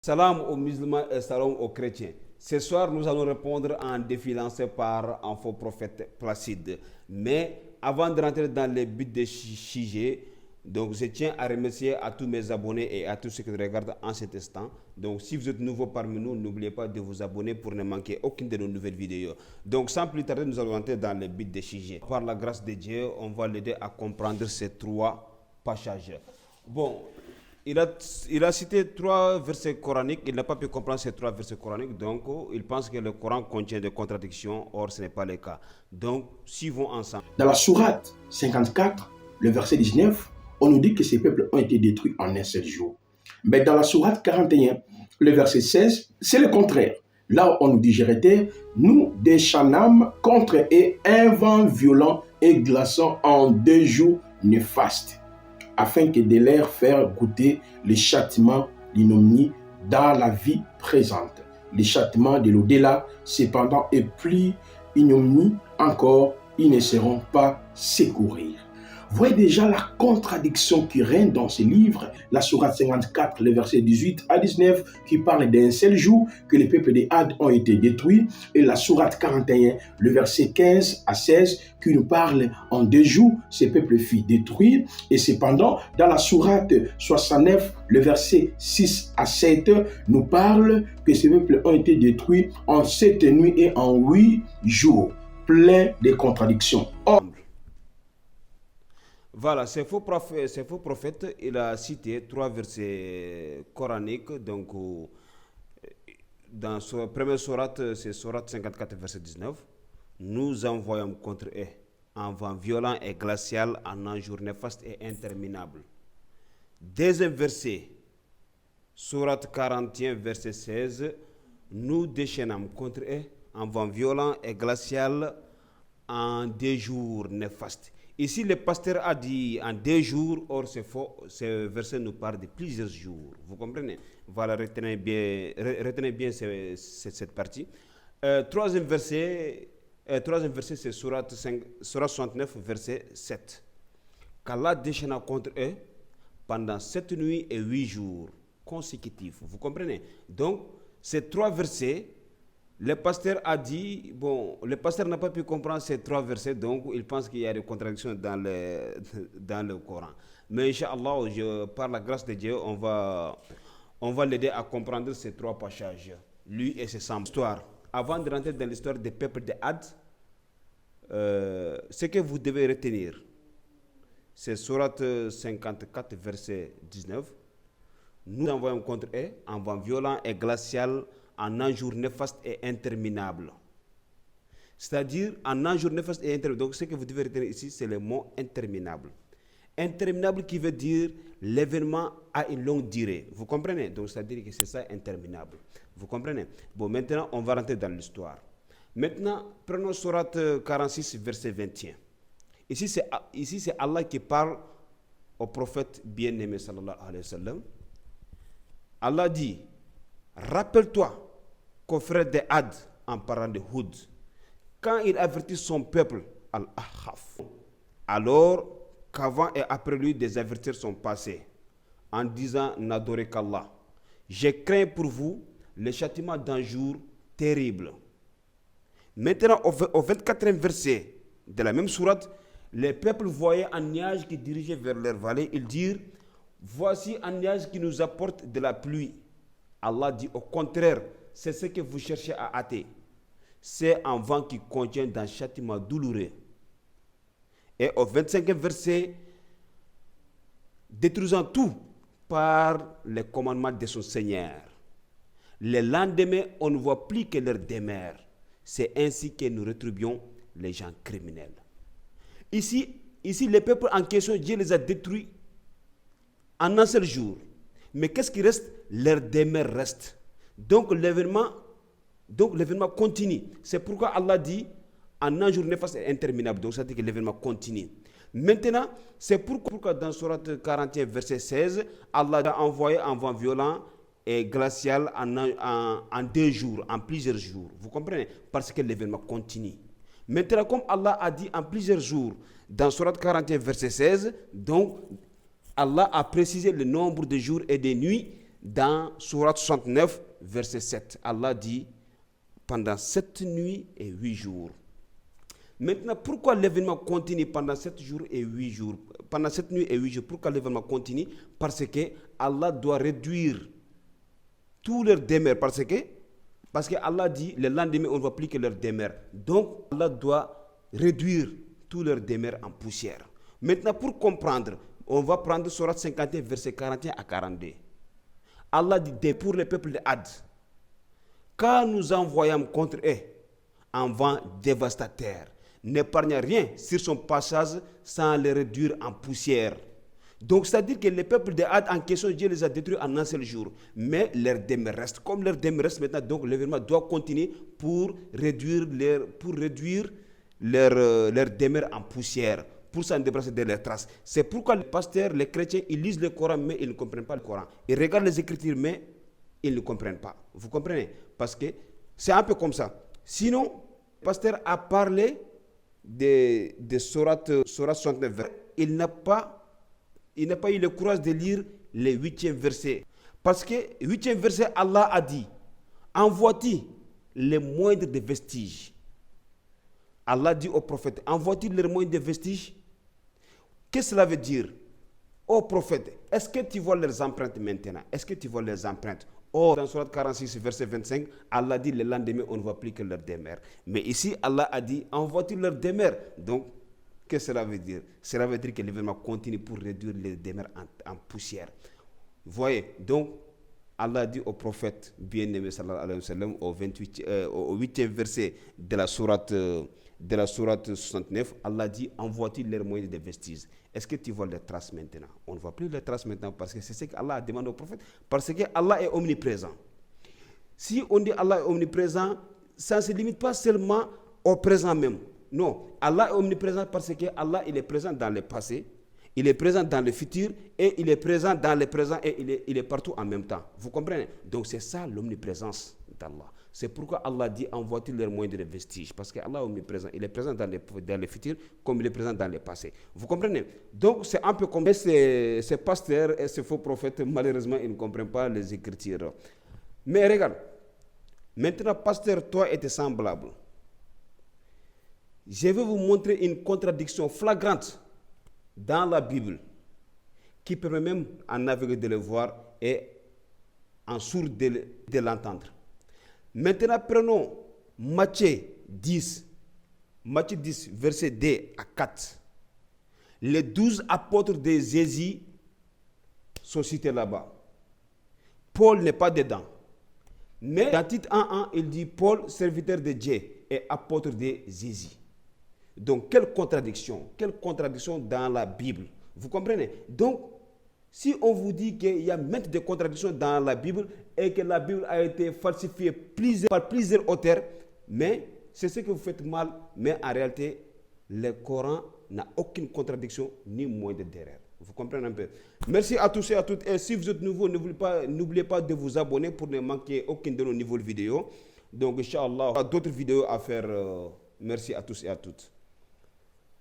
Salam aux musulmans et salam aux chrétiens. Ce soir, nous allons répondre à un défi lancé par un faux prophète Placide. Mais avant de rentrer dans les buts de sujet, donc je tiens à remercier à tous mes abonnés et à tous ceux qui nous regardent en cet instant. Donc si vous êtes nouveau parmi nous, n'oubliez pas de vous abonner pour ne manquer aucune de nos nouvelles vidéos. Donc sans plus tarder, nous allons rentrer dans les buts de sujet. Par la grâce de Dieu, on va l'aider à comprendre ces trois passages. Bon, il a cité trois versets coraniques, il n'a pas pu comprendre ces trois versets coraniques, donc il pense que le Coran contient des contradictions, or ce n'est pas le cas. Donc, suivons ensemble. Dans la sourate 54, le verset 19, on nous dit que ces peuples ont été détruits en un seul jour. Mais dans la sourate 41, le verset 16, c'est le contraire. Là, on nous dit, nous déchaînâmes contre et un vent violent et glaçant en 2 jours néfastes, afin que de leur faire goûter le châtiment, l'ignominie dans la vie présente. Le châtiment de l'au-delà, cependant, est plus ignominie encore, ils ne seront pas secourir. Voyez déjà la contradiction qui règne dans ce livre, la sourate 54, le verset 18 à 19, qui parle d'un seul jour que les peuples des Had ont été détruits, et la sourate 41, le verset 15 à 16, qui nous parle en 2 jours, ces peuples furent détruits, et cependant, dans la sourate 69, le verset 6 à 7, nous parle que ces peuples ont été détruits en 7 nuits et en 8 jours, plein de contradictions. Or, voilà, ce faux prophète, il a cité 3 versets coraniques. Donc, dans la première sourate, c'est sourate 54, verset 19. Nous envoyons contre eux un vent violent et glacial, en un jour néfaste et interminable. Deuxième verset, sourate 41, verset 16. Nous déchaînons contre eux un vent violent et glacial en 2 jours néfastes. Ici, le pasteur a dit en 2 jours, or c'est faux. Ce verset nous parle de plusieurs jours. Vous comprenez? Voilà, retenez bien cette partie. Troisième verset, c'est sourate 69, verset 7. Qu'Allah déchaîna contre eux pendant 7 nuits et 8 jours consécutifs. Vous comprenez? Donc, ces 3 versets, le pasteur a dit, le pasteur n'a pas pu comprendre ces 3 versets, donc il pense qu'il y a des contradictions dans le Coran. Mais Inch'Allah, par la grâce de Dieu, on va l'aider à comprendre ces 3 passages, lui et ses semblables. Histoire. Avant de rentrer dans l'histoire des peuples de Had, ce que vous devez retenir, c'est sourate 54, verset 19. Nous envoyons contre eux un vent violent et glacial, en un jour néfaste et interminable. C'est-à-dire, en un jour néfaste et interminable. Donc, ce que vous devez retenir ici, c'est le mot interminable. Interminable qui veut dire l'événement a une longue durée. Vous comprenez? Donc, c'est-à-dire que c'est ça, interminable. Vous comprenez? Bon, maintenant, on va rentrer dans l'histoire. Maintenant, prenons sourate 46, verset 21. Ici, c'est Allah qui parle au prophète bien-aimé, sallallahu alayhi wa sallam. Allah dit, rappelle-toi, confrère de Had, en parlant de Hud, quand il avertit son peuple, Al-Ahqaf, alors qu'avant et après lui des avertirs sont passés, en disant, n'adorez qu'Allah. Je crains pour vous le châtiment d'un jour terrible. Maintenant, au 24e verset de la même sourate, les peuples voyaient un nuage qui dirigeait vers leur vallée. Ils dirent, voici un nuage qui nous apporte de la pluie. Allah dit, au contraire, c'est ce que vous cherchez à hâter. C'est un vent qui contient un châtiment douloureux. Et au 25e verset, détruisant tout par les commandements de son Seigneur. Le lendemain, on ne voit plus que leur demeure. C'est ainsi que nous rétribuons les gens criminels. Ici, les peuples en question, Dieu les a détruits en un seul jour. Mais qu'est-ce qui reste? Leur demeure reste. Donc l'événement continue. C'est pourquoi Allah dit en un jour néfaste et interminable. Donc ça dit que l'événement continue. Maintenant, c'est pourquoi dans sourate 41, verset 16, Allah a envoyé un vent violent et glacial en 2 jours, en plusieurs jours. Vous comprenez? Parce que l'événement continue. Maintenant, comme Allah a dit en plusieurs jours, dans sourate 41, verset 16, donc Allah a précisé le nombre de jours et de nuits Dans Sourate 69, verset 7, Allah dit pendant 7 nuits et 8 jours. Maintenant, pourquoi l'événement continue pendant 7 jours et 8 jours? Pendant 7 nuits et 8 jours, pourquoi l'événement continue? Parce que Allah doit réduire tous leurs demeures. Parce que Allah dit, le lendemain, on ne va plus que leurs demeures. Donc, Allah doit réduire tous leurs demeures en poussière. Maintenant, pour comprendre, on va prendre Sourate 51, verset 41 à 42. Allah dit pour le peuple de Had, quand nous envoyons contre eux un vent dévastateur, n'épargne rien sur son passage sans le réduire en poussière. Donc, c'est-à-dire que les peuples de Had en question, Dieu les a détruits en un seul jour. Mais leur demeure reste. Comme leur demeure reste maintenant, donc l'événement doit continuer pour réduire leur demeure en poussière, pour s'en débarrasser de leurs traces. C'est pourquoi les pasteurs, les chrétiens, ils lisent le Coran, mais ils ne comprennent pas le Coran. Ils regardent les Écritures, mais ils ne comprennent pas. Vous comprenez? Parce que c'est un peu comme ça. Sinon, le pasteur a parlé de Sourate 69. Il n'a pas eu le courage de lire les 8e versets. Parce que 8e verset, Allah a dit, envoie-t-il les moindres des vestiges. Allah dit au prophète, envoie-t-il les moindres des vestiges? Qu'est-ce que cela veut dire? Ô prophète, est-ce que tu vois leurs empreintes maintenant? Est-ce que tu vois leurs empreintes? Or, dans Sourate 46, verset 25, Allah dit, le lendemain, on ne voit plus que leurs demeures. Mais ici, Allah a dit, envoie-t-il leurs demeures? Donc, qu'est-ce que cela veut dire? Cela veut dire que l'événement continue pour réduire les demeures en poussière. Vous voyez, donc, Allah dit au prophète bien-aimé sallallahu alayhi wa sallam au 8e verset de la sourate 69, Allah dit, envoie-t-il leurs moyens de vestiges? Est-ce que tu vois les traces maintenant? On ne voit plus les traces maintenant parce que c'est ce qu'Allah a demandé au prophète. Parce que Allah est omniprésent. Si on dit Allah est omniprésent, ça ne se limite pas seulement au présent même. Non, Allah est omniprésent parce que Allah il est présent dans le passé, il est présent dans le futur et il est présent dans le présent et il est partout en même temps. Vous comprenez? Donc c'est ça l'omniprésence d'Allah. C'est pourquoi Allah dit envoie-t-il leurs moyens de vestiges? Parce qu'Allah est omniprésent. Il est présent dans le futur comme il est présent dans le passé. Vous comprenez? Donc c'est un peu comme ces pasteurs et ces faux prophètes, malheureusement, ils ne comprennent pas les Écritures. Mais regarde, maintenant, pasteur, toi et tes semblables, je vais vous montrer une contradiction flagrante dans la Bible qui permet même à un aveugle de le voir et en sourd de l'entendre. Maintenant, prenons Matthieu 10, verset 2 à 4. Les 12 apôtres de Jésus sont cités là-bas. Paul n'est pas dedans. Mais dans titre 1.1, il dit Paul, serviteur de Dieu et apôtre de Jésus. Donc, quelle contradiction dans la Bible. Vous comprenez? Donc, si on vous dit qu'il y a maintes de contradictions dans la Bible et que la Bible a été falsifiée par plusieurs auteurs, mais c'est ce que vous faites mal, mais en réalité, le Coran n'a aucune contradiction ni moindre d'erreur. Vous comprenez un peu? Merci à tous et à toutes. Et si vous êtes nouveau, n'oubliez pas de vous abonner pour ne manquer aucune de nos nouvelles vidéos. Donc, Inch'Allah, il y a d'autres vidéos à faire. Merci à tous et à toutes.